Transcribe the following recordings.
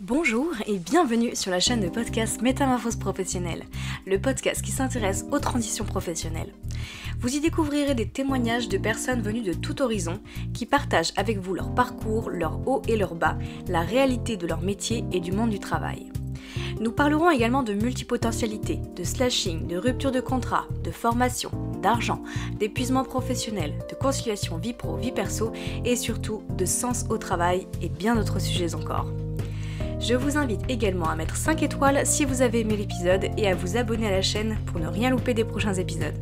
Bonjour et bienvenue sur la chaîne de podcast Métamorphose professionnelle, le podcast qui s'intéresse aux transitions professionnelles. Vous y découvrirez des témoignages de personnes venues de tout horizon qui partagent avec vous leur parcours, leurs hauts et leurs bas, la réalité de leur métier et du monde du travail. Nous parlerons également de multipotentialité, de slashing, de rupture de contrat, de formation, d'argent, d'épuisement professionnel, de conciliation vie pro, vie perso et surtout de sens au travail et bien d'autres sujets encore. Je vous invite également à mettre 5 étoiles si vous avez aimé l'épisode et à vous abonner à la chaîne pour ne rien louper des prochains épisodes.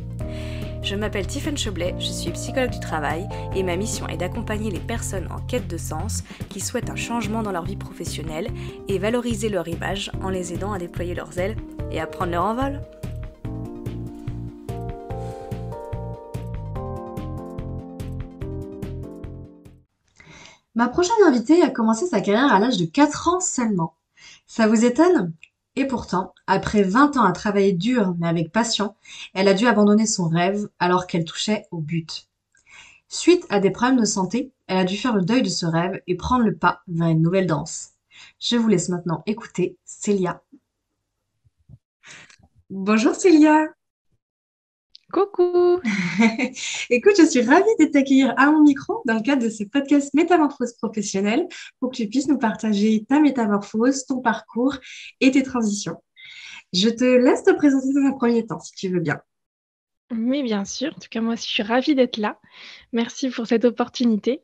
Je m'appelle Tiffany Choblet, je suis psychologue du travail et ma mission est d'accompagner les personnes en quête de sens qui souhaitent un changement dans leur vie professionnelle et valoriser leur image en les aidant à déployer leurs ailes et à prendre leur envol. Ma prochaine invitée a commencé sa carrière à l'âge de 4 ans seulement. Ça vous étonne? Et pourtant, après 20 ans à travailler dur mais avec passion, elle a dû abandonner son rêve alors qu'elle touchait au but. Suite à des problèmes de santé, elle a dû faire le deuil de ce rêve et prendre le pas vers une nouvelle danse. Je vous laisse maintenant écouter Célia. Bonjour Célia. Coucou! Écoute, je suis ravie de t'accueillir à mon micro dans le cadre de ce podcast Métamorphose professionnelle pour que tu puisses nous partager ta métamorphose, ton parcours et tes transitions. Je te laisse te présenter dans un premier temps, si tu veux bien. Oui, bien sûr. En tout cas, moi, je suis ravie d'être là. Merci pour cette opportunité.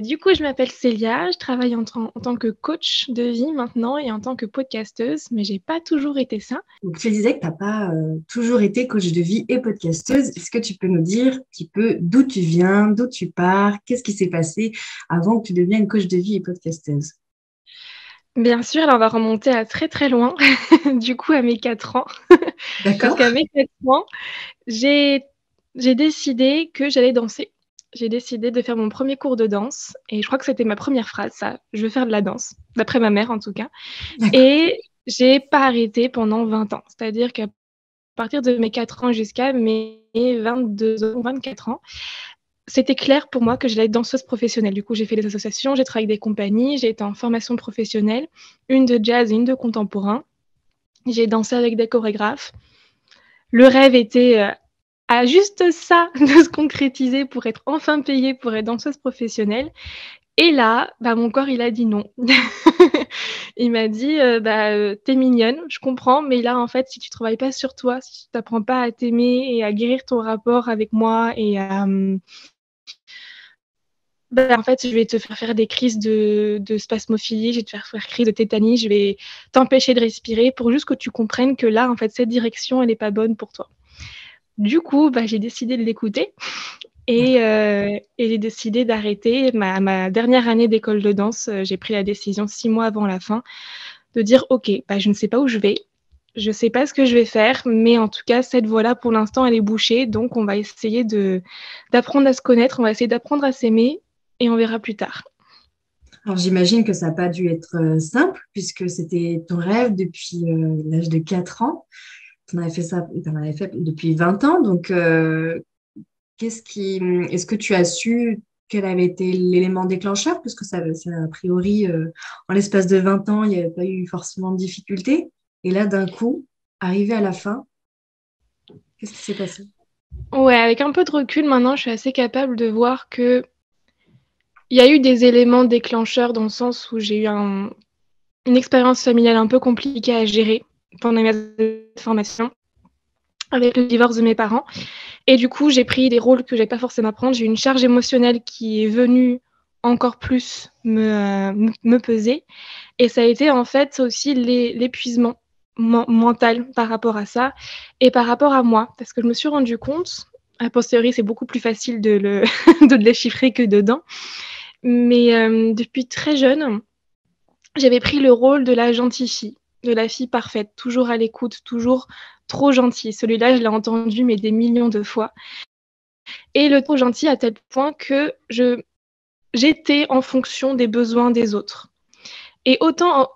Du coup, je m'appelle Célia. Je travaille en tant que coach de vie maintenant et en tant que podcasteuse, mais j'ai pas toujours été ça. Donc, tu disais que tu n'as pas toujours été coach de vie et podcasteuse. Est-ce que tu peux nous dire un petit peu d'où tu viens, d'où tu pars, qu'est-ce qui s'est passé avant que tu deviennes coach de vie et podcasteuse? Bien sûr, là, on va remonter à très très loin, du coup, à mes 4 ans. Parce D'accord? qu'à mes 4 ans, j'ai décidé que j'allais danser. J'ai décidé de faire mon premier cours de danse et je crois que c'était ma première phrase, ça: «Je veux faire de la danse», d'après ma mère en tout cas. D'accord. Et j'ai pas arrêté pendant 20 ans. C'est-à-dire qu'à partir de mes 4 ans jusqu'à mes 22 ans, 24 ans, c'était clair pour moi que j'allais être danseuse professionnelle. Du coup, j'ai fait des associations, j'ai travaillé avec des compagnies, j'ai été en formation professionnelle, une de jazz et une de contemporain. J'ai dansé avec des chorégraphes. Le rêve était, à juste ça de se concrétiser pour être enfin payée pour être danseuse professionnelle. Et là, bah, mon corps, il a dit non. Il m'a dit, «Tu mignonne, je comprends, mais là, en fait, si tu travailles pas sur toi, si tu apprends pas à t'aimer et à guérir ton rapport avec moi et à, en fait, je vais te faire des crises de spasmophilie, je vais te faire crise de tétanie, je vais t'empêcher de respirer pour juste que tu comprennes que là, en fait, cette direction, elle est pas bonne pour toi». Du coup, j'ai décidé de l'écouter et j'ai décidé d'arrêter ma dernière année d'école de danse. J'ai pris la décision 6 mois avant la fin de dire: «OK, je ne sais pas où je vais, je sais pas ce que je vais faire, mais en tout cas, cette voie-là, pour l'instant, elle est bouchée, donc on va essayer d'apprendre à se connaître, on va essayer d'apprendre à s'aimer et on verra plus tard». Alors, j'imagine que ça n'a pas dû être simple puisque c'était ton rêve depuis l'âge de 4 ans. Tu en avais fait ça, tu en avais fait depuis 20 ans. Donc, est-ce que tu as su quel avait été l'élément déclencheur? Puisque a priori, en l'espace de 20 ans, il n'y avait pas eu forcément de difficulté. Et là, d'un coup, arrivé à la fin, qu'est-ce qui s'est passé? Ouais, avec un peu de recul, maintenant, je suis assez capable de voir qu'il y a eu des éléments déclencheurs dans le sens où j'ai eu une expérience familiale un peu compliquée à gérer pendant ma formation avec le divorce de mes parents. Et du coup, j'ai pris des rôles que j'avais pas forcément à prendre. J'ai eu une charge émotionnelle qui est venue encore plus me peser. Et ça a été en fait aussi l'épuisement mental par rapport à ça et par rapport à moi. Parce que je me suis rendu compte, a posteriori, c'est beaucoup plus facile de le déchiffrer que dedans. Mais depuis très jeune, j'avais pris le rôle de la gentille fille, de la fille parfaite, toujours à l'écoute, toujours trop gentille. Celui-là, je l'ai entendu mais des millions de fois. Et le trop gentil à tel point que j'étais en fonction des besoins des autres. Et autant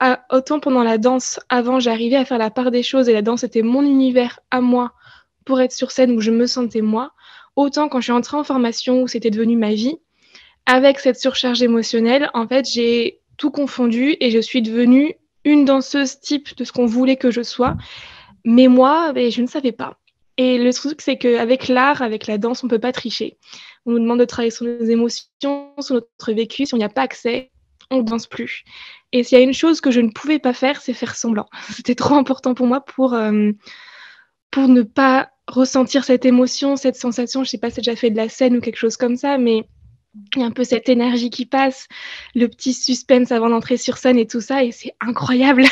pendant la danse, avant, j'arrivais à faire la part des choses et la danse était mon univers à moi pour être sur scène où je me sentais moi, autant quand je suis entrée en formation où c'était devenu ma vie, avec cette surcharge émotionnelle, en fait, j'ai tout confondu et je suis devenue une danseuse type de ce qu'on voulait que je sois. Mais moi, je ne savais pas. Et le truc, c'est qu'avec l'art, avec la danse, on ne peut pas tricher. On nous demande de travailler sur nos émotions, sur notre vécu. Si on n'y a pas accès, on ne danse plus. Et s'il y a une chose que je ne pouvais pas faire, c'est faire semblant. C'était trop important pour moi pour ne pas ressentir cette émotion, cette sensation. Je ne sais pas si tu as déjà fait de la scène ou quelque chose comme ça, mais il y a un peu cette énergie qui passe, le petit suspense avant d'entrer sur scène et tout ça, et c'est incroyable.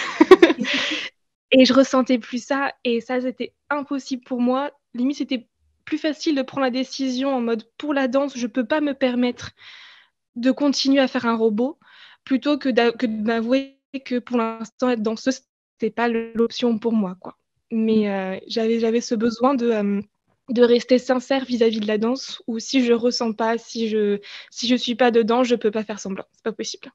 Et je ressentais plus ça, et ça, c'était impossible pour moi. Limite, c'était plus facile de prendre la décision en mode, pour la danse, je ne peux pas me permettre de continuer à faire un robot, plutôt que de m'avouer que pour l'instant, être danseuse, ce n'était pas l'option pour moi, quoi. Mais j'avais ce besoin de rester sincère vis-à-vis de la danse, ou si je ressens pas, si je suis pas dedans, je peux pas faire semblant. C'est pas possible.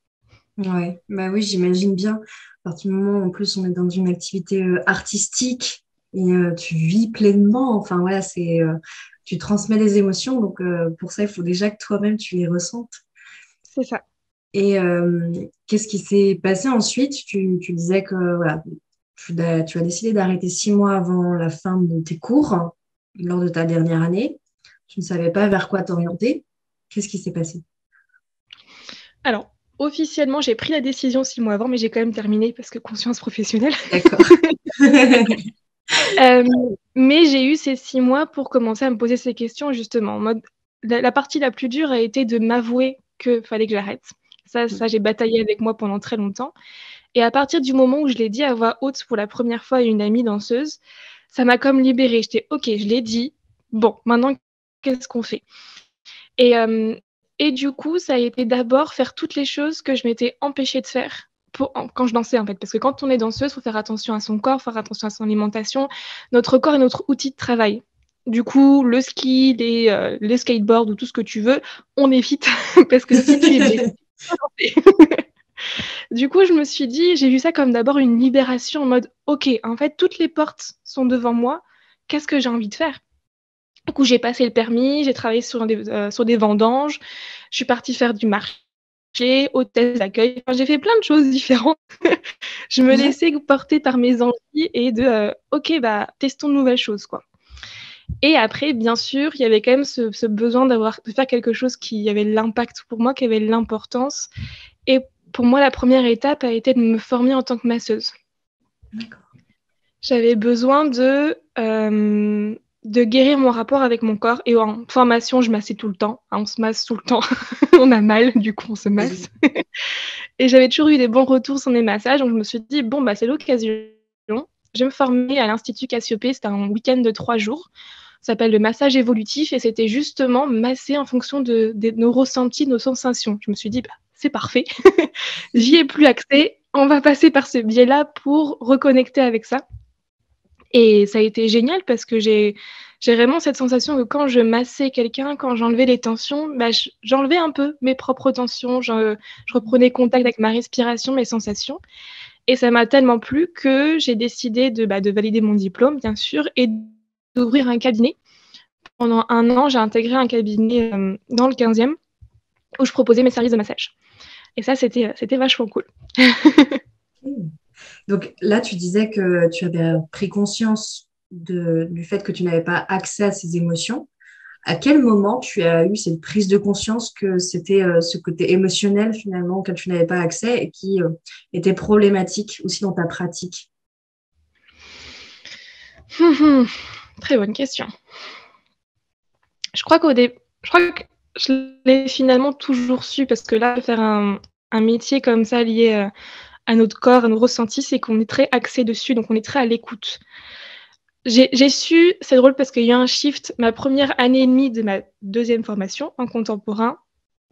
Ouais, bah oui, j'imagine bien. À partir du moment où en plus on est dans une activité artistique et tu vis pleinement, enfin voilà, tu transmets des émotions, donc pour ça il faut déjà que toi-même tu les ressentes. C'est ça. Et qu'est-ce qui s'est passé ensuite? Tu disais que voilà, tu as décidé d'arrêter 6 mois avant la fin de tes cours, lors de ta dernière année. Tu ne savais pas vers quoi t'orienter. Qu'est-ce qui s'est passé? Alors, officiellement, j'ai pris la décision 6 mois avant, mais j'ai quand même terminé parce que conscience professionnelle. D'accord. Mais j'ai eu ces 6 mois pour commencer à me poser ces questions, justement. En mode, la partie la plus dure a été de m'avouer qu'il fallait que j'arrête. Ça, j'ai bataillé avec moi pendant très longtemps. Et à partir du moment où je l'ai dit à voix haute pour la première fois à une amie danseuse, ça m'a comme libérée. J'étais, OK, je l'ai dit. Bon, maintenant, qu'est-ce qu'on fait? Et du coup, ça a été d'abord faire toutes les choses que je m'étais empêchée de faire quand je dansais, en fait. Parce que quand on est danseuse, il faut faire attention à son corps, faire attention à son alimentation. Notre corps est notre outil de travail. Du coup, le ski, les skateboards ou tout ce que tu veux, on évite parce que si tu es blessé, tu peux danser. Du coup, je me suis dit, j'ai vu ça comme d'abord une libération en mode, OK, en fait, toutes les portes sont devant moi. Qu'est-ce que j'ai envie de faire? Du coup, j'ai passé le permis, j'ai travaillé sur des vendanges, je suis partie faire du marché, hôtesse d'accueil. Enfin, j'ai fait plein de choses différentes. Je me Ouais. laissais porter par mes envies et OK, bah, testons de nouvelles choses, quoi. Et après, bien sûr, il y avait quand même ce besoin de faire quelque chose qui avait l'impact pour moi, qui avait l'importance. Et pour moi, la première étape a été de me former en tant que masseuse. D'accord. J'avais besoin de guérir mon rapport avec mon corps. Et en formation, je massais tout le temps. On se masse tout le temps. On a mal, du coup, on se masse. Et j'avais toujours eu des bons retours sur mes massages. Donc, je me suis dit, bon, bah, c'est l'occasion. Je vais me former à l'Institut Cassiopée. C'était un week-end de 3 jours. Ça s'appelle le massage évolutif. Et c'était justement masser en fonction de nos ressentis, de nos sensations. Je me suis dit, bah, c'est parfait. J'y ai plus accès. On va passer par ce biais-là pour reconnecter avec ça. Et ça a été génial parce que j'ai vraiment cette sensation que quand je massais quelqu'un, quand j'enlevais les tensions, bah, j'enlevais un peu mes propres tensions, je reprenais contact avec ma respiration, mes sensations. Et ça m'a tellement plu que j'ai décidé de valider mon diplôme, bien sûr, et d'ouvrir un cabinet. Pendant 1 an, j'ai intégré un cabinet dans le 15e où je proposais mes services de massage. Et ça, c'était vachement cool. Donc là, tu disais que tu avais pris conscience du fait que tu n'avais pas accès à ces émotions. À quel moment tu as eu cette prise de conscience que c'était ce côté émotionnel finalement auquel tu n'avais pas accès et qui était problématique aussi dans ta pratique? Très bonne question. Je crois que je l'ai finalement toujours su parce que là, faire un métier comme ça lié à notre corps, à nos ressentis, c'est qu'on est très axé dessus, donc on est très à l'écoute. J'ai su, c'est drôle parce qu'il y a eu un shift, ma première année et demie de ma 2e formation en contemporain,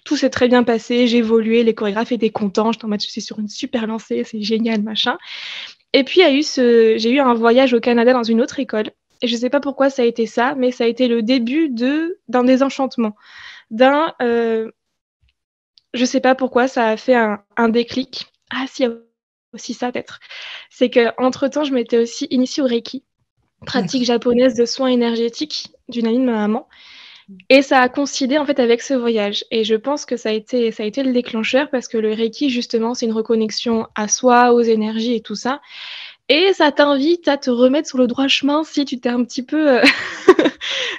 tout s'est très bien passé, j'ai évolué, les chorégraphes étaient contents, j'étais en mode je suis sur une super lancée, c'est génial, machin. Et puis j'ai eu un voyage au Canada dans une autre école, et je sais pas pourquoi ça a été ça, mais ça a été le début d'un désenchantement, je sais pas pourquoi ça a fait un déclic. Ah si, il y a aussi ça peut-être. C'est qu'entre-temps, je m'étais aussi initiée au Reiki, pratique D'accord. japonaise de soins énergétiques d'une amie de ma maman. Et ça a coïncidé en fait avec ce voyage. Et je pense que ça a été le déclencheur parce que le Reiki, justement, c'est une reconnexion à soi, aux énergies et tout ça. Et ça t'invite à te remettre sur le droit chemin si tu t'es un petit peu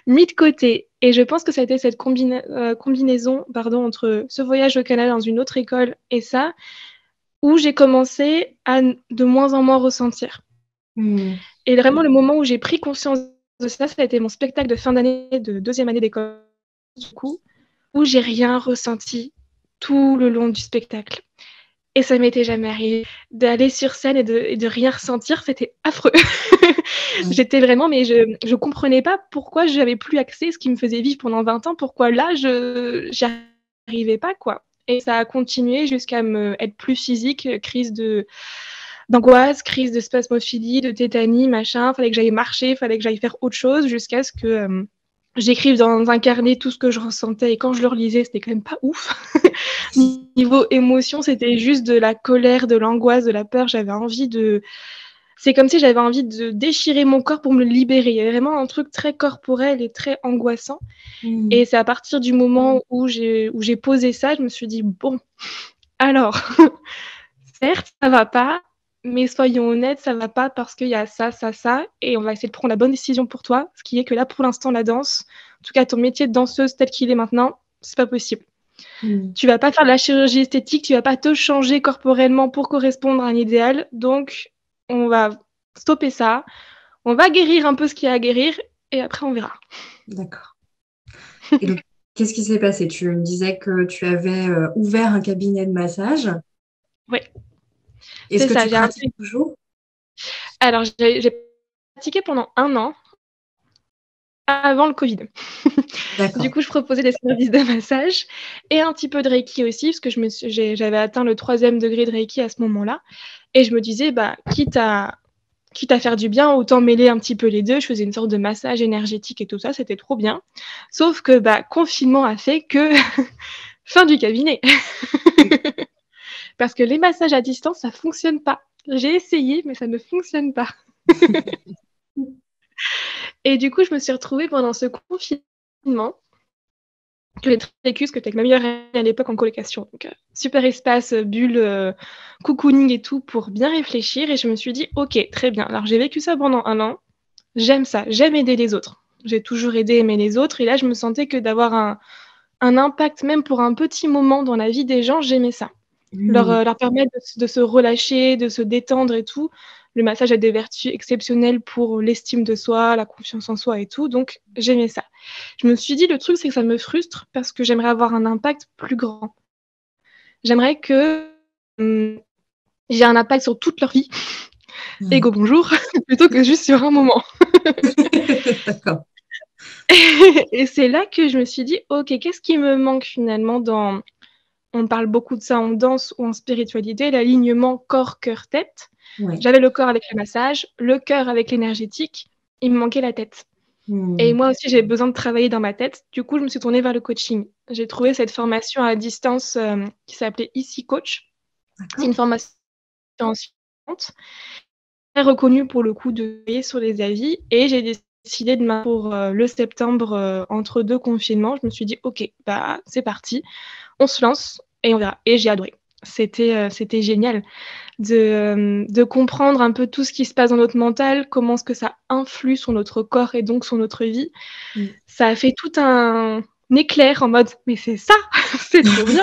mis de côté. Et je pense que ça a été cette combinaison entre ce voyage au Canada dans une autre école et ça, où j'ai commencé à de moins en moins ressentir. Et vraiment, le moment où j'ai pris conscience de ça, ça a été mon spectacle de fin d'année, de deuxième année d'école, du coup, où j'ai rien ressenti tout le long du spectacle. Et ça m'était jamais arrivé d'aller sur scène et de rien ressentir, c'était affreux. J'étais vraiment, mais je comprenais pas pourquoi j'avais plus accès à ce qui me faisait vivre pendant 20 ans, pourquoi là, j'y arrivais pas, quoi. Et ça a continué jusqu'à être plus physique, crise d'angoisse, crise de spasmophilie, de tétanie, machin. Fallait que j'aille marcher, fallait que j'aille faire autre chose jusqu'à ce que j'écrive dans un carnet tout ce que je ressentais. Et quand je le relisais, c'était quand même pas ouf. Niveau émotion, c'était juste de la colère, de l'angoisse, de la peur. C'est comme si j'avais envie de déchirer mon corps pour me le libérer. Il y avait vraiment un truc très corporel et très angoissant. Et c'est à partir du moment où j'ai posé ça, je me suis dit, bon, alors, certes, ça va pas, mais soyons honnêtes, ça va pas parce qu'il y a ça, ça, ça, et on va essayer de prendre la bonne décision pour toi, ce qui est que là, pour l'instant, la danse, en tout cas ton métier de danseuse tel qu'il est maintenant, c'est pas possible. Tu vas pas faire de la chirurgie esthétique, tu vas pas te changer corporellement pour correspondre à un idéal, donc on va stopper ça, on va guérir un peu ce qu'il y a à guérir, et après on verra. D'accord. Et donc, qu'est-ce qui s'est passé? Tu me disais que tu avais ouvert un cabinet de massage. Oui. Est-ce que tu pratiques toujours? Alors, j'ai pratiqué pendant 1 an, avant le Covid. Du coup, je proposais des services de massage et un petit peu de Reiki aussi, parce que j'avais atteint le 3e degré de Reiki à ce moment-là. Et je me disais, quitte à faire du bien, autant mêler un petit peu les deux. Je faisais une sorte de massage énergétique et tout ça, c'était trop bien. Sauf que confinement a fait que fin du cabinet. Parce que les massages à distance, ça fonctionne pas. J'ai essayé, mais ça ne fonctionne pas. Et du coup, je me suis retrouvée pendant ce confinement que j'ai très vécu, parce que j'étais avec ma meilleure amie à l'époque en colocation. Donc, super espace, bulle, cocooning et tout pour bien réfléchir. Et je me suis dit, ok, très bien. Alors, j'ai vécu ça pendant 1 an. J'aime ça. J'aime aider les autres. J'ai toujours aidé, aimer les autres. Et là, je me sentais que d'avoir un impact, même pour un petit moment dans la vie des gens, j'aimais ça. Leur permettre de se relâcher, de se détendre et tout. Le massage a des vertus exceptionnelles pour l'estime de soi, la confiance en soi et tout, donc j'aimais ça. Je me suis dit, le truc, c'est que ça me frustre parce que j'aimerais avoir un impact plus grand. J'aimerais que j'ai un impact sur toute leur vie, ego bonjour, plutôt que juste sur un moment. D'accord. Et c'est là que je me suis dit, ok, qu'est-ce qui me manque finalement dans... On parle beaucoup de ça en danse ou en spiritualité, l'alignement corps-cœur-tête. Ouais. J'avais le corps avec le massage, le cœur avec l'énergétique, il me manquait la tête. Et moi aussi, j'ai besoin de travailler dans ma tête. Du coup, je me suis tournée vers le coaching. J'ai trouvé cette formation à distance qui s'appelait Easy Coach. C'est une formation enseignante, très reconnue pour le coup de veiller sur les avis. Et j'ai décidé de m'inscrire pour le septembre entre 2 confinements. Je me suis dit, ok, c'est parti, on se lance et on verra. Et j'ai adoré. C'était génial de comprendre un peu tout ce qui se passe dans notre mental, comment est-ce que ça influe sur notre corps et donc sur notre vie. Ça a fait tout un éclair en mode « mais c'est ça, c'est trop bien !»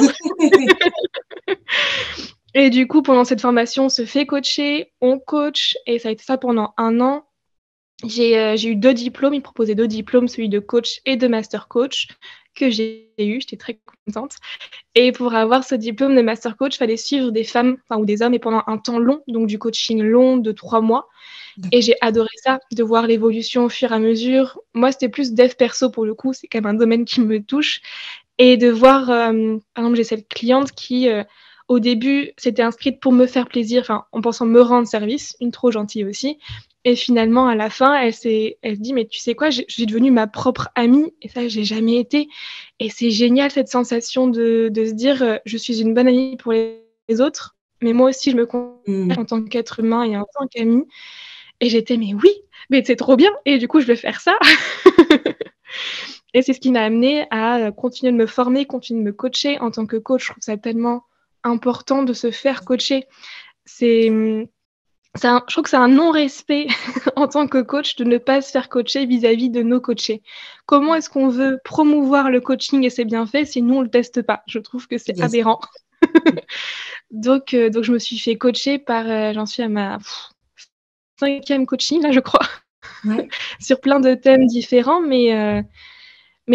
Et du coup, pendant cette formation, on se fait coacher, on coach, et ça a été ça pendant 1 an. J'ai eu 2 diplômes, ils proposaient 2 diplômes, celui de coach et de master coach, que j'ai eu, j'étais très contente. Et pour avoir ce diplôme de master coach, il fallait suivre des femmes ou des hommes et pendant un temps long, donc du coaching long de 3 mois. Et j'ai adoré ça, de voir l'évolution au fur et à mesure. Moi, c'était plus dev perso pour le coup, c'est quand même un domaine qui me touche. Et de voir, par exemple, j'ai cette cliente qui, au début, s'était inscrite pour me faire plaisir, en pensant me rendre service, une trop gentille aussi. Et finalement, à la fin, elle se dit, mais tu sais quoi, je suis devenue ma propre amie, et ça, j'ai jamais été. Et c'est génial, cette sensation de se dire, je suis une bonne amie pour les autres, mais moi aussi, je me considère en tant qu'être humain et en tant qu'amie. Et j'étais, mais oui, mais c'est trop bien, et du coup, je vais faire ça. Et c'est ce qui m'a amenée à continuer de me former, continuer de me coacher. En tant que coach, je trouve ça tellement important de se faire coacher. C'est, je trouve que c'est un non-respect en tant que coach de ne pas se faire coacher vis-à-vis de nos coachés. Comment est-ce qu'on veut promouvoir le coaching et ses bienfaits si nous, on le teste pas? Je trouve que c'est Yes. aberrant. Donc je me suis fait coacher par, j'en suis à ma 5e coaching, là, je crois, Ouais. sur plein de thèmes différents, mais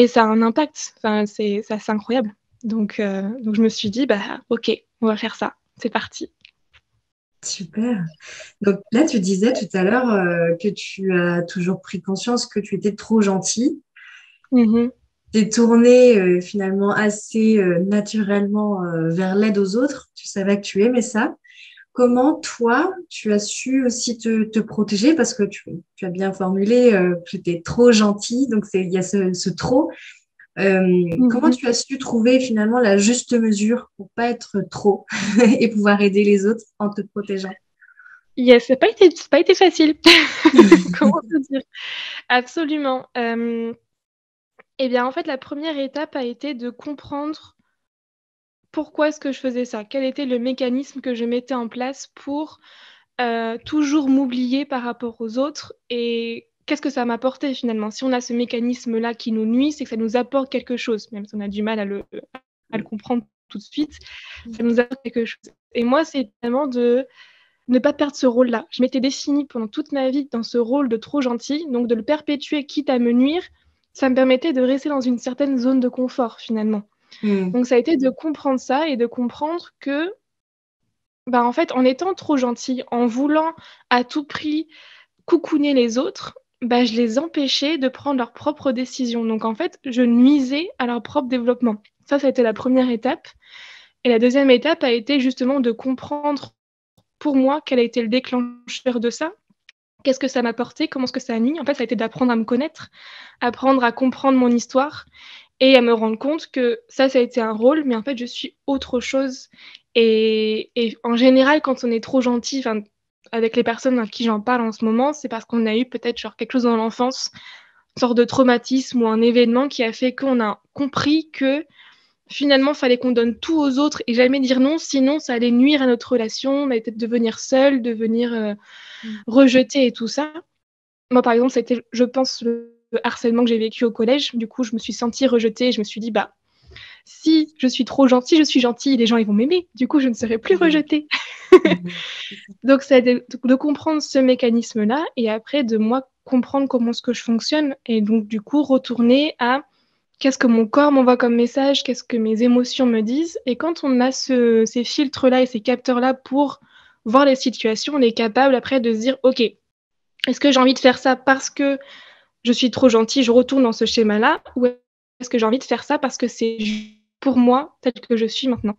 ça a un impact. Enfin, c'est incroyable. Donc je me suis dit, bah, OK, on va faire ça. C'est parti. Super. Donc là, tu disais tout à l'heure que tu as toujours pris conscience que tu étais trop gentille. Mmh. T'es tournée finalement assez naturellement vers l'aide aux autres. Tu savais que tu aimais ça. Comment toi, tu as su aussi te protéger parce que tu as bien formulé que tu étais trop gentille. Donc il y a ce trop. Comment Mmh. tu as su trouver finalement la juste mesure pour pas être trop et pouvoir aider les autres en te protégeant? Yes, c'est pas été facile. Comment te dire? Absolument. Et bien, en fait, la première étape a été de comprendre pourquoi est-ce que je faisais ça? Quel était le mécanisme que je mettais en place pour, toujours m'oublier par rapport aux autres et qu'est-ce que ça m'apportait finalement? Si on a ce mécanisme-là qui nous nuit, c'est que ça nous apporte quelque chose, même si on a du mal à le comprendre tout de suite, ça nous apporte quelque chose. Et moi, c'est vraiment de ne pas perdre ce rôle-là. Je m'étais définie pendant toute ma vie dans ce rôle de trop gentille, donc de le perpétuer quitte à me nuire, ça me permettait de rester dans une certaine zone de confort finalement. Hmm. Donc ça a été de comprendre ça et de comprendre que, bah, en fait, en étant trop gentille, en voulant à tout prix coucouner les autres, bah, je les empêchais de prendre leurs propres décisions. Donc en fait, je nuisais à leur propre développement. Ça a été la première étape et la deuxième étape a été justement de comprendre pour moi quel a été le déclencheur de ça. Qu'est-ce que ça m'a apporté? Comment est-ce que ça a nui? En fait, ça a été d'apprendre à me connaître, apprendre à comprendre mon histoire et à me rendre compte que ça a été un rôle, mais en fait, je suis autre chose. Et en général, quand on est trop gentil, enfin, avec les personnes à qui j'en parle en ce moment, c'est parce qu'on a eu peut-être genre quelque chose dans l'enfance, une sorte de traumatisme ou un événement qui a fait qu'on a compris que finalement, il fallait qu'on donne tout aux autres et jamais dire non, sinon ça allait nuire à notre relation, on allait peut-être devenir seul, devenir rejeté et tout ça. Moi, par exemple, c'était, je pense, le harcèlement que j'ai vécu au collège. Du coup, je me suis sentie rejetée et je me suis dit, bah, si je suis trop gentille, je suis gentille, les gens ils vont m'aimer. Du coup, je ne serai plus Hmm. rejetée. Hmm. Donc, c'est de comprendre ce mécanisme-là et après de moi comprendre comment est-ce que je fonctionne et donc du coup retourner à qu'est-ce que mon corps m'envoie comme message, qu'est-ce que mes émotions me disent. Et quand on a ces filtres-là et ces capteurs-là pour voir les situations, on est capable après de se dire, OK, est-ce que j'ai envie de faire ça parce que je suis trop gentille, je retourne dans ce schéma-là, ou est-ce que j'ai envie de faire ça parce que c'est pour moi tel que je suis maintenant?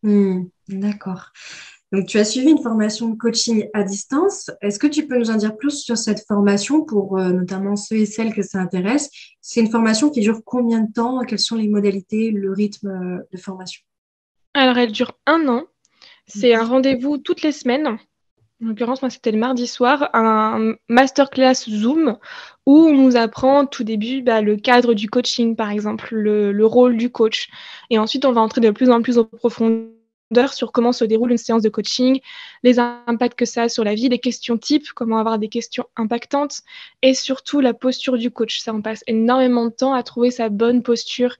Hmm. D'accord. Donc, tu as suivi une formation de coaching à distance. Est-ce que tu peux nous en dire plus sur cette formation pour notamment ceux et celles que ça intéresse? C'est une formation qui dure combien de temps? Quelles sont les modalités, le rythme de formation? Alors, elle dure 1 an. C'est un D'accord. rendez-vous toutes les semaines. En l'occurrence, moi, c'était le mardi soir, un masterclass Zoom où on nous apprend tout début bah, le cadre du coaching, par exemple, le rôle du coach. Et ensuite, on va entrer de plus en plus en profondeur sur comment se déroule une séance de coaching, les impacts que ça a sur la vie, les questions types, comment avoir des questions impactantes, et surtout la posture du coach. Ça, on passe énormément de temps à trouver sa bonne posture.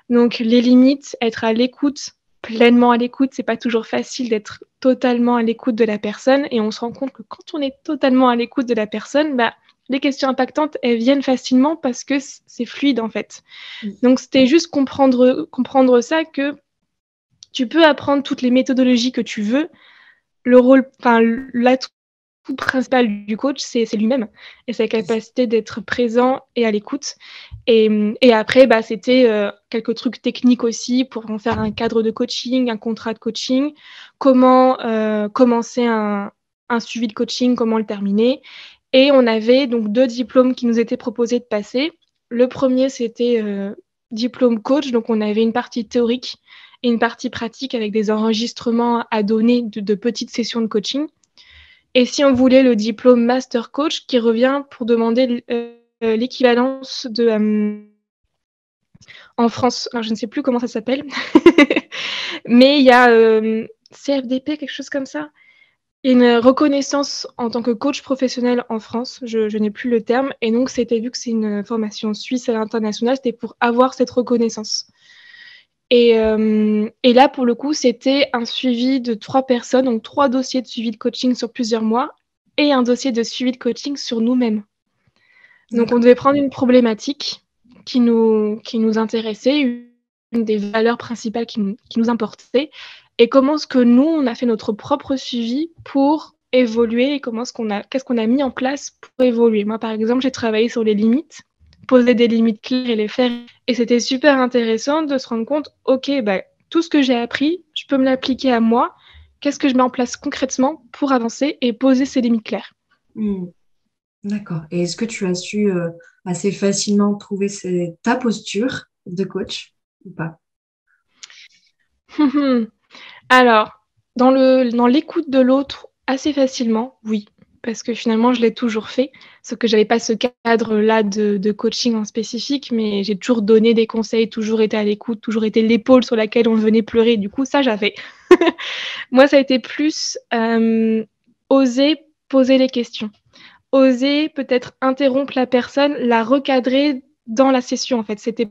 Donc, les limites, être à l'écoute, pleinement à l'écoute, c'est pas toujours facile d'être totalement à l'écoute de la personne et on se rend compte que quand on est totalement à l'écoute de la personne, bah, les questions impactantes, elles viennent facilement parce que c'est fluide en fait. Donc c'était juste comprendre ça que tu peux apprendre toutes les méthodologies que tu veux. Le rôle, enfin l'atout principal du coach, c'est lui-même et sa capacité d'être présent et à l'écoute. Et après, bah, c'était quelques trucs techniques aussi pour en faire un cadre de coaching, un contrat de coaching, comment commencer un suivi de coaching, comment le terminer. Et on avait donc 2 diplômes qui nous étaient proposés de passer. Le premier, c'était diplôme coach, donc on avait une partie théorique et une partie pratique avec des enregistrements à donner de petites sessions de coaching. Et si on voulait le diplôme master coach qui revient pour demander l'équivalence en France. Alors, je ne sais plus comment ça s'appelle, mais il y a CFDP, quelque chose comme ça. Il y a une reconnaissance en tant que coach professionnel en France, je n'ai plus le terme, et donc c'était, vu que c'est une formation suisse à l'international, c'était pour avoir cette reconnaissance. Et là, pour le coup, c'était un suivi de 3 personnes, donc 3 dossiers de suivi de coaching sur plusieurs mois et un dossier de suivi de coaching sur nous-mêmes. Donc, on devait prendre une problématique qui nous intéressait, une des valeurs principales qui nous importait, et comment est-ce que nous, on a fait notre propre suivi pour évoluer, et qu'est-ce qu'on a mis en place pour évoluer. Moi, par exemple, j'ai travaillé sur les limites, poser des limites claires et les faire. Et c'était super intéressant de se rendre compte, OK, tout ce que j'ai appris, je peux me l'appliquer à moi. Qu'est-ce que je mets en place concrètement pour avancer et poser ces limites claires? D'accord. Et est-ce que tu as su assez facilement trouver ta posture de coach ou pas? Alors, dans l'écoute de l'autre, assez facilement, oui, parce que finalement, je l'ai toujours fait, sauf que j'avais pas ce cadre-là de coaching en spécifique, mais j'ai toujours donné des conseils, toujours été à l'écoute, toujours été l'épaule sur laquelle on venait pleurer. Du coup, ça, j'avais. Moi, ça a été plus oser poser les questions, oser peut-être interrompre la personne, la recadrer dans la session, en fait. C'était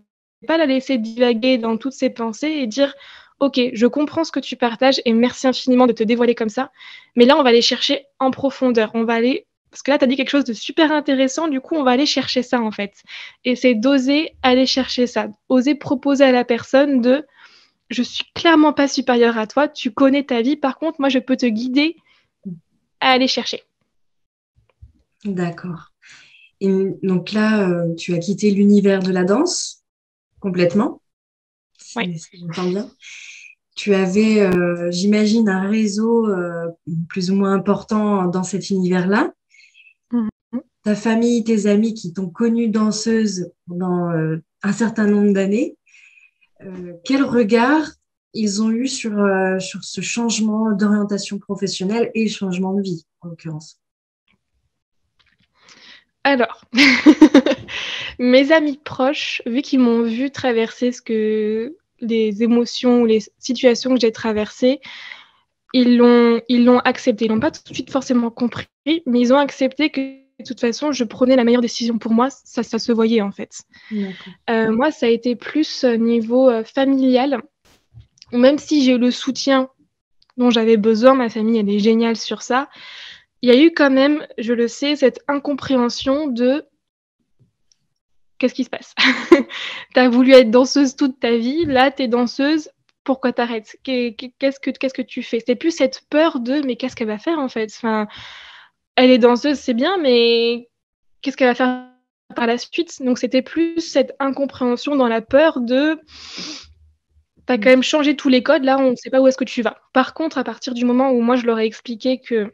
pas la laisser divaguer dans toutes ses pensées et dire: OK, je comprends ce que tu partages et merci infiniment de te dévoiler comme ça, mais là, on va aller chercher en profondeur. On va aller, parce que là, tu as dit quelque chose de super intéressant, du coup, on va aller chercher ça, en fait. Et c'est d'oser aller chercher ça, oser proposer à la personne de: je suis clairement pas supérieure à toi, tu connais ta vie, par contre, moi, je peux te guider à aller chercher. D'accord. Et donc là, tu as quitté l'univers de la danse complètement, Ouais. si j'entends bien. Tu avais, j'imagine, un réseau plus ou moins important dans cet univers-là. Mhm. Ta famille, tes amis qui t'ont connue danseuse pendant un certain nombre d'années, quel regard ils ont eu sur ce changement d'orientation professionnelle et changement de vie, en l'occurrence? Alors, mes amis proches, vu qu'ils m'ont vu traverser les émotions ou les situations que j'ai traversées, ils l'ont accepté. Ils l'ont pas tout de suite forcément compris, mais ils ont accepté que de toute façon, je prenais la meilleure décision pour moi. Ça se voyait, en fait. D'accord. Moi, ça a été plus niveau familial, où même si j'ai eu le soutien dont j'avais besoin, ma famille, elle est géniale sur ça, il y a eu quand même, je le sais, cette incompréhension de: qu'est-ce qui se passe? Tu as voulu être danseuse toute ta vie, là, tu es danseuse, pourquoi tu arrêtes? Qu'est-ce que tu fais? C'est plus cette peur de: mais qu'est-ce qu'elle va faire, en fait? Enfin, elle est danseuse, c'est bien, mais qu'est-ce qu'elle va faire par la suite? Donc c'était plus cette incompréhension dans la peur de: tu as quand même changé tous les codes, là, on ne sait pas où est-ce que tu vas. Par contre, à partir du moment où moi, je leur ai expliqué que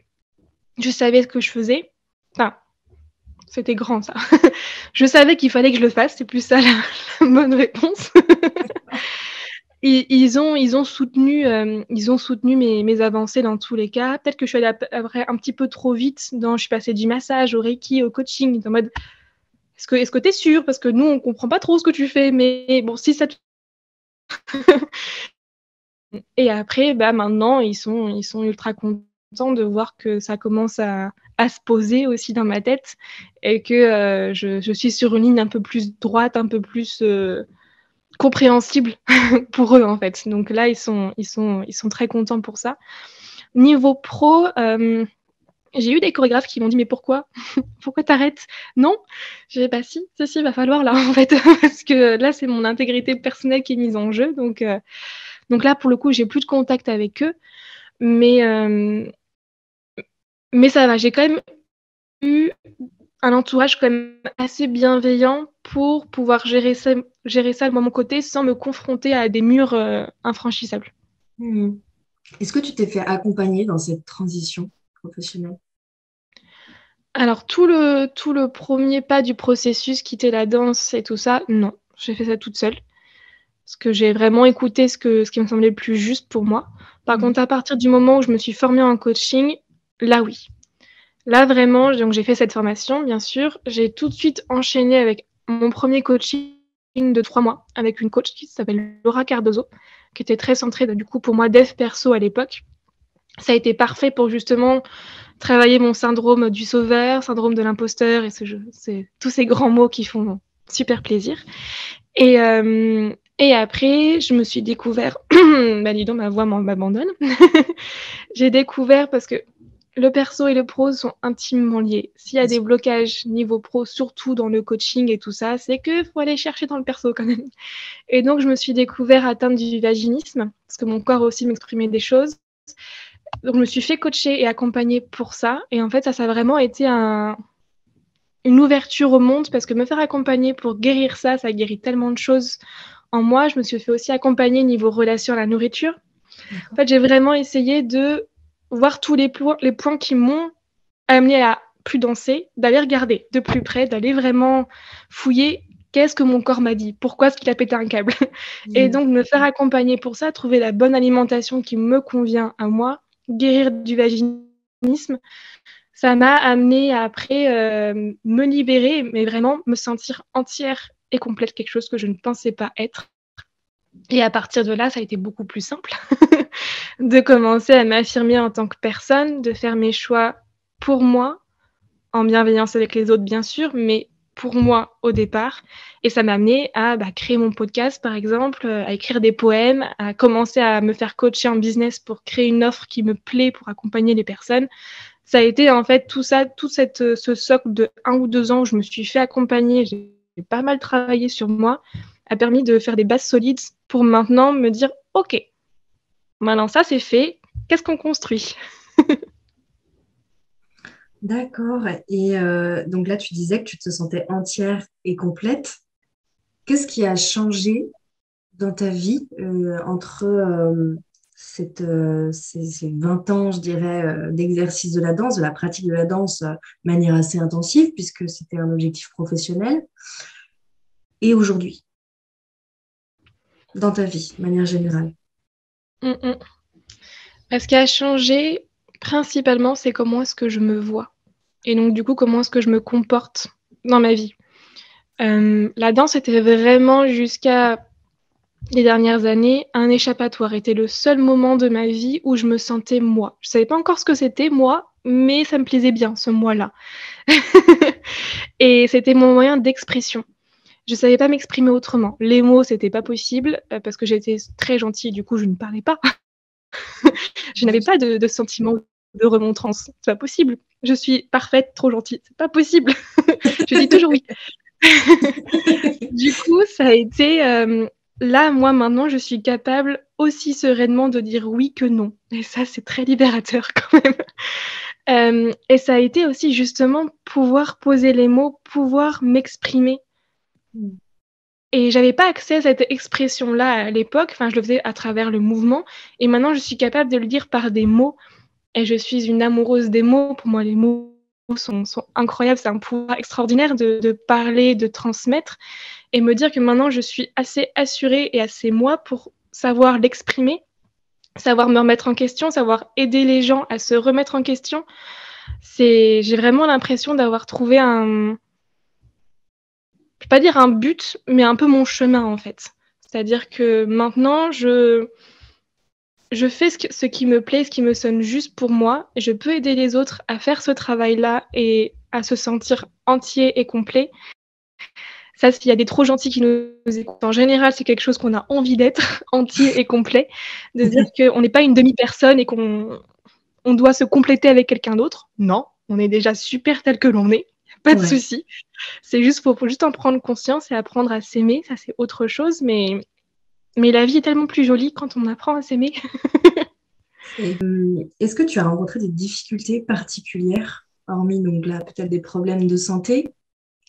je savais ce que je faisais, enfin, c'était grand ça. Je savais qu'il fallait que je le fasse, c'est plus ça la bonne réponse. Ils ont soutenu mes avancées dans tous les cas. Peut-être que je suis allée après un petit peu trop vite je suis passée du massage au reiki, au coaching, en mode: est-ce que tu es sûre? Parce que nous, on comprend pas trop ce que tu fais, mais bon, si ça te... Et après, maintenant, ils sont ultra contents de voir que ça commence à se poser aussi dans ma tête et que je suis sur une ligne un peu plus droite, un peu plus compréhensible pour eux, en fait. Donc là, ils sont très contents pour ça. Niveau pro, j'ai eu des chorégraphes qui m'ont dit: mais pourquoi? Pourquoi t'arrêtes? Non? J'ai dit: si, il va falloir là, en fait, parce que là, c'est mon intégrité personnelle qui est mise en jeu. Donc là, pour le coup, j'ai plus de contact avec eux, mais ça va. J'ai quand même eu un entourage quand même assez bienveillant pour pouvoir gérer ça de mon côté sans me confronter à des murs infranchissables. Est-ce que tu t'es fait accompagner dans cette transition professionnelle? Alors, tout le premier pas du processus, quitter la danse et tout ça, non. J'ai fait ça toute seule. Parce que j'ai vraiment écouté ce qui me semblait le plus juste pour moi. Par contre, à partir du moment où je me suis formée en coaching, là, oui. Là, vraiment, donc j'ai fait cette formation, bien sûr. J'ai tout de suite enchaîné avec mon premier coaching de 3 mois avec une coach qui s'appelle Laura Cardozo, qui était très centrée, du coup, pour moi, dev perso à l'époque. Ça a été parfait pour justement travailler mon syndrome du sauveur, syndrome de l'imposteur et c'est tous ces grands mots qui font super plaisir. Et après, je me suis découvert, dis donc, ma voix m'abandonne. J'ai découvert parce que le perso et le pro sont intimement liés. S'il y a des blocages niveau pro, surtout dans le coaching et tout ça, c'est qu'il faut aller chercher dans le perso quand même. Et donc, je me suis découvert atteinte du vaginisme, parce que mon corps aussi m'exprimait des choses. Donc, je me suis fait coacher et accompagner pour ça. Et en fait, ça a vraiment été une ouverture au monde, parce que me faire accompagner pour guérir ça guérit tellement de choses en moi. Je me suis fait aussi accompagner niveau relation à la nourriture. En fait, j'ai vraiment essayé de voir tous les points qui m'ont amené à plus danser, d'aller regarder de plus près, d'aller vraiment fouiller qu'est-ce que mon corps m'a dit, pourquoi est-ce qu'il a pété un câble. Et donc, me faire accompagner pour ça, trouver la bonne alimentation qui me convient à moi, guérir du vaginisme, ça m'a amené à après me libérer, mais vraiment me sentir entière et complète, quelque chose que je ne pensais pas être. Et à partir de là, ça a été beaucoup plus simple de commencer à m'affirmer en tant que personne, de faire mes choix pour moi, en bienveillance avec les autres, bien sûr, mais pour moi au départ. Et ça m'a amené à créer mon podcast, par exemple, à écrire des poèmes, à commencer à me faire coacher en business pour créer une offre qui me plaît pour accompagner les personnes. Ça a été en fait tout ça, ce socle de 1 ou 2 ans où je me suis fait accompagner, j'ai pas mal travaillé sur moi, a permis de faire des bases solides pour maintenant me dire « Ok, maintenant ça c'est fait, qu'est-ce qu'on construit ?» D'accord. Et donc là, tu disais que tu te sentais entière et complète. Qu'est-ce qui a changé dans ta vie entre ces 20 ans, je dirais, d'exercice de la danse, de la pratique de la danse de manière assez intensive, puisque c'était un objectif professionnel, et aujourd'hui, dans ta vie, de manière générale? Ce qui a changé, principalement, c'est comment est-ce que je me vois. Et donc, du coup, comment est-ce que je me comporte dans ma vie. La danse était vraiment, jusqu'à les dernières années, un échappatoire. Était le seul moment de ma vie où je me sentais moi. Je savais pas encore ce que c'était, moi, mais ça me plaisait bien, ce moi-là. Et c'était mon moyen d'expression. Je savais pas m'exprimer autrement. Les mots, c'était pas possible, parce que j'étais très gentille, du coup, je ne parlais pas. Je n'avais pas de sentiment de remontrance. C'est pas possible. Je suis parfaite, trop gentille. C'est pas possible. Je dis toujours oui. Du coup, ça a été là, moi, maintenant, je suis capable aussi sereinement de dire oui que non. Et ça, c'est très libérateur quand même. Et ça a été aussi justement pouvoir poser les mots, pouvoir m'exprimer. Et j'avais pas accès à cette expression-là à l'époque. Enfin, je le faisais à travers le mouvement. Et maintenant, je suis capable de le dire par des mots. Et je suis une amoureuse des mots. Pour moi, les mots sont incroyables. C'est un pouvoir extraordinaire de parler, de transmettre. Et me dire que maintenant, je suis assez assurée et assez moi pour savoir l'exprimer, savoir me remettre en question, savoir aider les gens à se remettre en question. J'ai vraiment l'impression d'avoir trouvé je vais pas dire un but, mais un peu mon chemin, en fait. C'est-à-dire que maintenant, je fais ce qui me plaît, ce qui me sonne juste pour moi. Et je peux aider les autres à faire ce travail-là et à se sentir entier et complet. Ça, s'il y a des trop gentils qui nous écoutent, en général, c'est quelque chose qu'on a envie d'être, entier et complet, de se dire qu'on n'est pas une demi-personne et qu'on doit se compléter avec quelqu'un d'autre. Non, on est déjà super tel que l'on est, pas de souci. C'est juste, faut juste en prendre conscience et apprendre à s'aimer, ça c'est autre chose, mais la vie est tellement plus jolie quand on apprend à s'aimer. Est-ce que tu as rencontré des difficultés particulières, hormis donc là peut-être des problèmes de santé?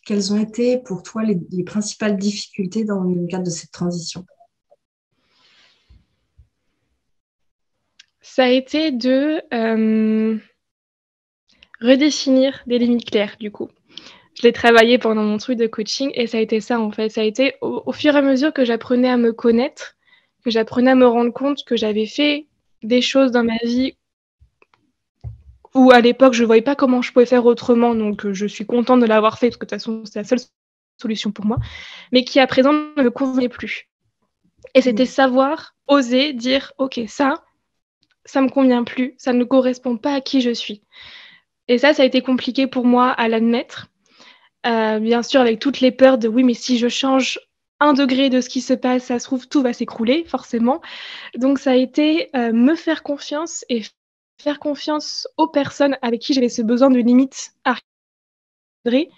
Quelles ont été pour toi les principales difficultés dans le cadre de cette transition? Ça a été de redéfinir des limites claires, du coup. Je l'ai travaillé pendant mon truc de coaching et ça a été ça, en fait. Ça a été au fur et à mesure que j'apprenais à me connaître, que j'apprenais à me rendre compte que j'avais fait des choses dans ma vie où, à l'époque, je ne voyais pas comment je pouvais faire autrement. Donc, je suis contente de l'avoir fait parce que, de toute façon, c'est la seule solution pour moi, mais qui à présent ne me convenait plus. Et c'était savoir, oser dire, ok, ça me convient plus, ça ne correspond pas à qui je suis. Et ça a été compliqué pour moi à l'admettre. Bien sûr, avec toutes les peurs de oui, mais si je change 1 degré de ce qui se passe, ça se trouve, tout va s'écrouler, forcément. Donc, ça a été me faire confiance et faire confiance aux personnes avec qui j'avais ce besoin de limite à recadrer.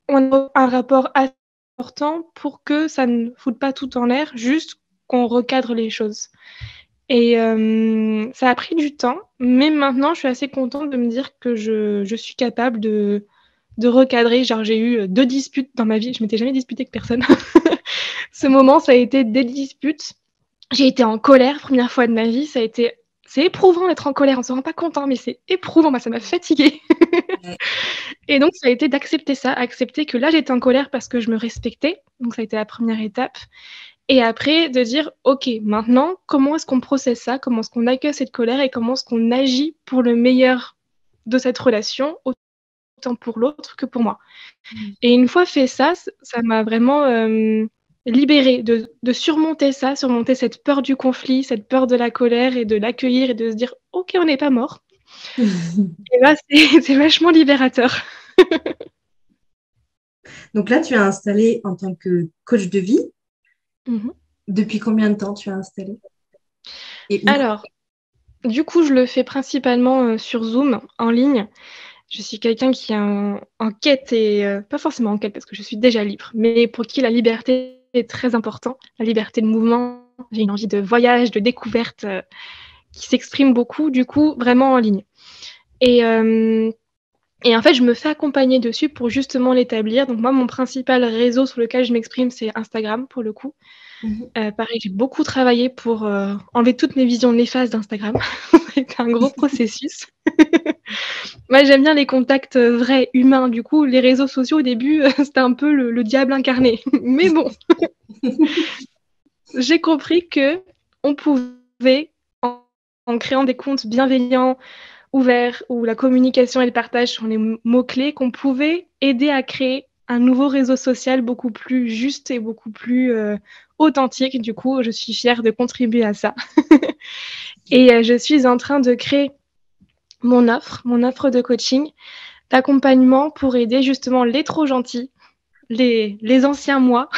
On a un rapport assez important pour que ça ne foute pas tout en l'air, juste qu'on recadre les choses. Et ça a pris du temps, mais maintenant, je suis assez contente de me dire que je suis capable de recadrer. Genre, j'ai eu 2 disputes dans ma vie. Je m'étais jamais disputée avec personne. Ce moment, ça a été des disputes. J'ai été en colère, première fois de ma vie. C'est éprouvant d'être en colère. On se rend pas compte, hein, mais c'est éprouvant. Bah, ça m'a fatiguée. Et donc, ça a été d'accepter ça, accepter que là, j'étais en colère parce que je me respectais. Donc, ça a été la première étape. Et après, de dire, OK, maintenant, comment est-ce qu'on processe ça? Comment est-ce qu'on accueille cette colère et comment est-ce qu'on agit pour le meilleur de cette relation, autant pour l'autre que pour moi. Et une fois fait ça, ça m'a vraiment libérée de surmonter ça, surmonter cette peur du conflit, cette peur de la colère et de l'accueillir et de se dire, OK, on n'est pas mort. Et là, c'est vachement libérateur. Donc là, tu as installé en tant que coach de vie. Mhm. Depuis combien de temps tu as installé? Et où? Alors, du coup, je le fais principalement sur Zoom, en ligne. Je suis quelqu'un qui est en quête et pas forcément en quête parce que je suis déjà libre, mais pour qui la liberté est très importante, la liberté de mouvement. J'ai une envie de voyage, de découverte qui s'exprime beaucoup, du coup, vraiment en ligne. Et en fait, je me fais accompagner dessus pour justement l'établir. Donc moi, mon principal réseau sur lequel je m'exprime, c'est Instagram, pour le coup. Pareil, j'ai beaucoup travaillé pour enlever toutes mes visions néfastes d'Instagram. C'était un gros processus. Moi, j'aime bien les contacts vrais, humains. Du coup, les réseaux sociaux, au début, c'était un peu le diable incarné. Mais bon, j'ai compris que on pouvait, en créant des comptes bienveillants, ouverts, où la communication et le partage sont les mots-clés, qu'on pouvait aider à créer un nouveau réseau social beaucoup plus juste et beaucoup plus authentique. Du coup, je suis fière de contribuer à ça. Et je suis en train de créer mon offre de coaching, d'accompagnement pour aider justement les trop gentils, les anciens moi,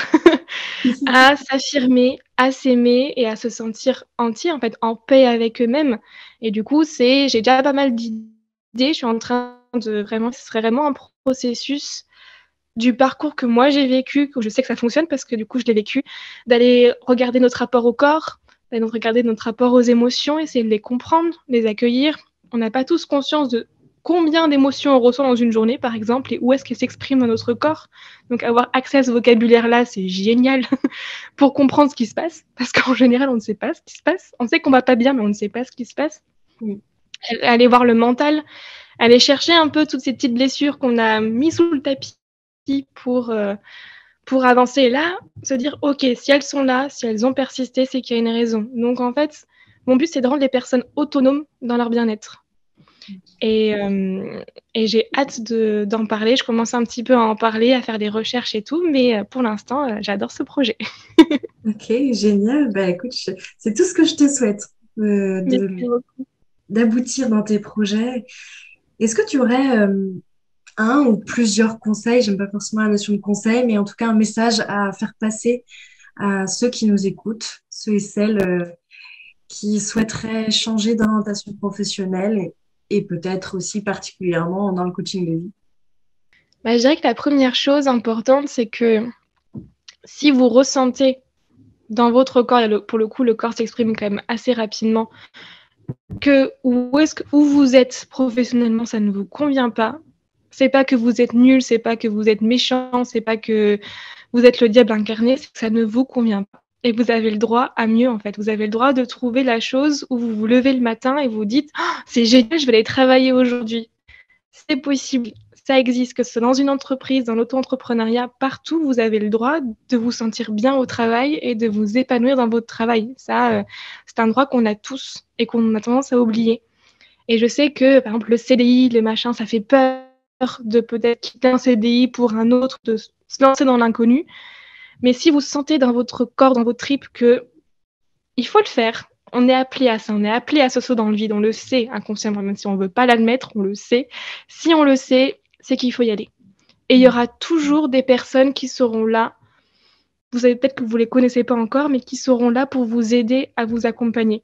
à s'affirmer, à s'aimer et à se sentir entiers, en fait, en paix avec eux-mêmes. Et du coup, j'ai déjà pas mal d'idées. Je suis en train de vraiment, ce serait vraiment un processus du parcours que moi j'ai vécu, que je sais que ça fonctionne parce que du coup je l'ai vécu, d'aller regarder notre rapport au corps, d'aller regarder notre rapport aux émotions, essayer de les comprendre, les accueillir. On n'a pas tous conscience de combien d'émotions on ressent dans une journée, par exemple, et où est-ce qu'elles s'expriment dans notre corps. Donc avoir accès à ce vocabulaire-là, c'est génial pour comprendre ce qui se passe, parce qu'en général, on ne sait pas ce qui se passe. On sait qu'on va pas bien, mais on ne sait pas ce qui se passe. Aller voir le mental, aller chercher un peu toutes ces petites blessures qu'on a mis sous le tapis pour avancer. Et là, se dire, OK, si elles sont là, si elles ont persisté, c'est qu'il y a une raison. Donc, en fait, mon but, c'est de rendre les personnes autonomes dans leur bien-être. Et j'ai hâte d'en parler. Je commence un petit peu à en parler, à faire des recherches et tout, mais pour l'instant, j'adore ce projet. Ok, génial. Bah écoute, c'est tout ce que je te souhaite, Merci beaucoup. d'aboutir dans tes projets. Est-ce que tu aurais un ou plusieurs conseils, j'aime pas forcément la notion de conseil, mais en tout cas un message à faire passer à ceux qui nous écoutent, ceux et celles qui souhaiteraient changer d'orientation professionnelle et peut-être aussi particulièrement dans le coaching de vie? Bah, je dirais que la première chose importante, c'est que si vous ressentez dans votre corps, et pour le coup, le corps s'exprime quand même assez rapidement, que où vous êtes professionnellement, ça ne vous convient pas. C'est pas que vous êtes nul, c'est pas que vous êtes méchant, c'est pas que vous êtes le diable incarné, c'est que ça ne vous convient pas. Et vous avez le droit à mieux, en fait. Vous avez le droit de trouver la chose où vous vous levez le matin et vous dites oh, c'est génial, je vais aller travailler aujourd'hui. C'est possible, ça existe, que ce soit dans une entreprise, dans l'auto-entrepreneuriat, partout, vous avez le droit de vous sentir bien au travail et de vous épanouir dans votre travail. Ça, c'est un droit qu'on a tous et qu'on a tendance à oublier. Et je sais que, par exemple, le CDI, le machin, ça fait peur. de peut-être quitter un CDI pour un autre, de se lancer dans l'inconnu. Mais si vous sentez dans votre corps, dans vos tripes que il faut le faire, on est appelé à ça, on est appelé à ce saut dans le vide, on le sait inconsciemment, même si on ne veut pas l'admettre, on le sait. Si on le sait, c'est qu'il faut y aller. Et il y aura toujours des personnes qui seront là. Vous savez peut-être que vous ne les connaissez pas encore, mais qui seront là pour vous aider à vous accompagner.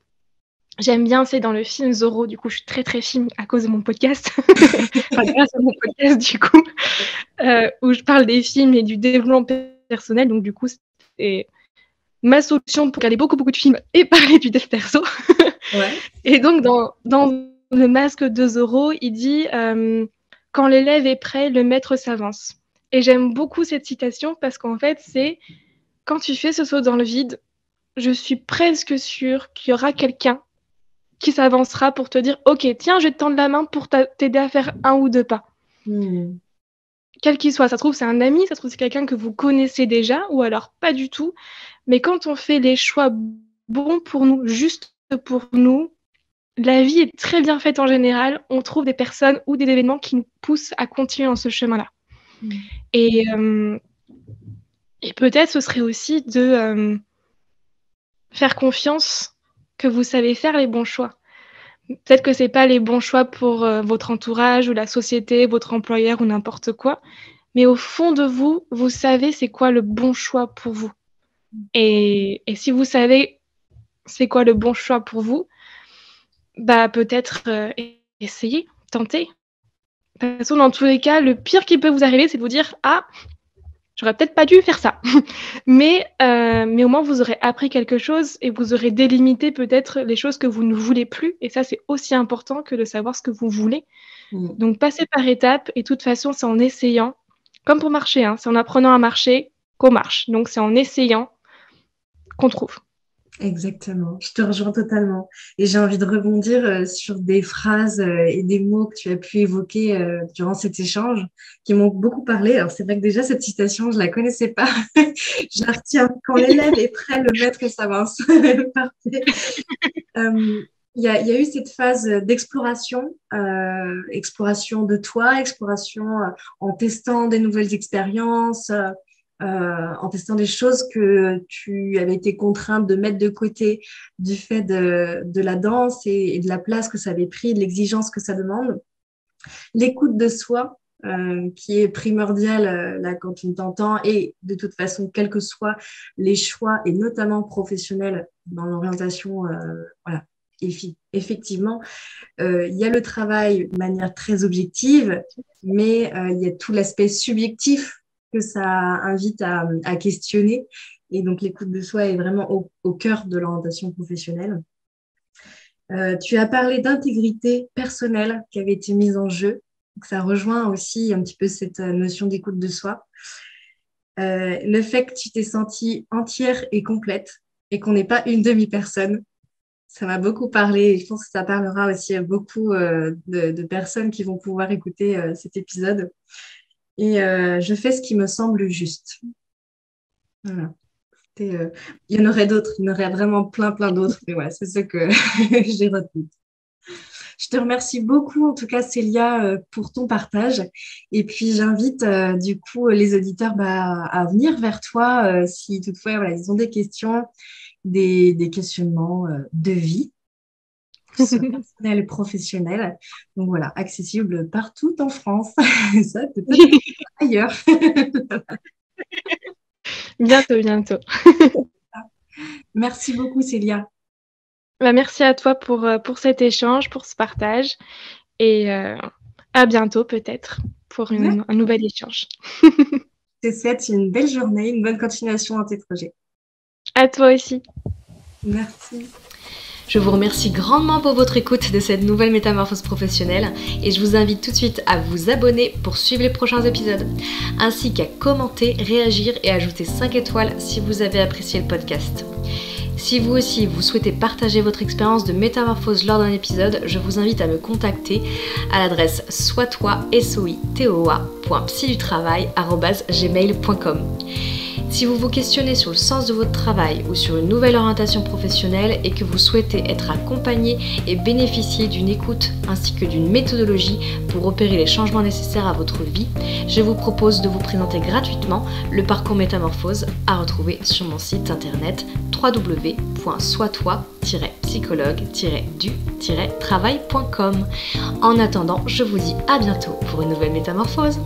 J'aime bien, c'est dans le film Zorro, du coup, je suis très très film à cause de mon podcast, enfin, grâce à mon podcast, du coup, où je parle des films et du développement personnel. Donc, du coup, c'est ma solution pour regarder beaucoup de films et parler du dev perso. Ouais. Et donc, dans le masque de Zorro, il dit quand l'élève est prêt, le maître s'avance. Et j'aime beaucoup cette citation parce qu'en fait, c'est quand tu fais ce saut dans le vide, je suis presque sûre qu'il y aura quelqu'un qui s'avancera pour te dire « Ok, tiens, je vais te tendre la main pour t'aider à faire 1 ou 2 pas. » Quel qu'il soit, ça se trouve c'est un ami, ça se trouve c'est quelqu'un que vous connaissez déjà, ou alors pas du tout. Mais quand on fait les choix bons pour nous, juste pour nous, la vie est très bien faite en général. On trouve des personnes ou des événements qui nous poussent à continuer dans ce chemin-là. Et peut-être ce serait aussi de faire confiance que vous savez faire les bons choix. Peut-être que c'est pas les bons choix pour votre entourage ou la société, votre employeur ou n'importe quoi, mais au fond de vous, vous savez c'est quoi le bon choix pour vous. Et si vous savez c'est quoi le bon choix pour vous, bah peut-être essayez, tentez. De toute façon, dans tous les cas, le pire qui peut vous arriver, c'est de vous dire « Ah, j'aurais peut-être pas dû faire ça. » mais au moins, vous aurez appris quelque chose et vous aurez délimité peut-être les choses que vous ne voulez plus. Et ça, c'est aussi important que de savoir ce que vous voulez. Donc, passez par étapes. Et de toute façon, c'est en essayant, comme pour marcher, c'est en apprenant à marcher qu'on marche. Donc, c'est en essayant qu'on trouve. Exactement, je te rejoins totalement. Et j'ai envie de rebondir sur des phrases et des mots que tu as pu évoquer durant cet échange qui m'ont beaucoup parlé. Alors, c'est vrai que déjà, cette citation, je la connaissais pas. Je la retiens. Quand l'élève est prêt, le maître s'avance. Parfait. Il y a eu cette phase d'exploration, exploration de toi, exploration en testant des nouvelles expériences, en testant des choses que tu avais été contrainte de mettre de côté du fait de la danse et de la place que ça avait pris, de l'exigence que ça demande. L'écoute de soi, qui est primordiale là quand on t'entend, et de toute façon, quels que soient les choix, et notamment professionnels dans l'orientation, voilà. Effectivement, il y a le travail de manière très objective, mais il y a tout l'aspect subjectif que ça invite à questionner. Et donc, l'écoute de soi est vraiment au cœur de l'orientation professionnelle. Tu as parlé d'intégrité personnelle qui avait été mise en jeu. Donc, ça rejoint aussi un petit peu cette notion d'écoute de soi. Le fait que tu t'es sentie entière et complète et qu'on n'est pas une demi-personne, ça m'a beaucoup parlé et je pense que ça parlera aussi à beaucoup de personnes qui vont pouvoir écouter cet épisode. Et je fais ce qui me semble juste. Voilà. Il y en aurait d'autres, il y en aurait vraiment plein d'autres, mais ouais, c'est ce que j'ai retenu. Je te remercie beaucoup, en tout cas, Célia, pour ton partage. Et puis, j'invite du coup les auditeurs à venir vers toi si toutefois voilà, ils ont des questions, des questionnements de vie, personnel et professionnel. Donc voilà, accessible partout en France. Ça, peut-être ailleurs. Bientôt. Merci beaucoup, Célia. Merci à toi pour cet échange, pour ce partage. Et à bientôt peut-être pour un nouvel échange. Je te souhaite une belle journée, une bonne continuation dans tes projets. À toi aussi. Merci. Je vous remercie grandement pour votre écoute de cette nouvelle métamorphose professionnelle et je vous invite tout de suite à vous abonner pour suivre les prochains épisodes, ainsi qu'à commenter, réagir et ajouter 5 étoiles si vous avez apprécié le podcast. Si vous aussi vous souhaitez partager votre expérience de métamorphose lors d'un épisode, je vous invite à me contacter à l'adresse soitoa.psydutravail@gmail.com. Si vous vous questionnez sur le sens de votre travail ou sur une nouvelle orientation professionnelle et que vous souhaitez être accompagné et bénéficier d'une écoute ainsi que d'une méthodologie pour opérer les changements nécessaires à votre vie, je vous propose de vous présenter gratuitement le parcours Métamorphose à retrouver sur mon site internet www.soistois-psychologue-du-travail.com. En attendant, je vous dis à bientôt pour une nouvelle métamorphose.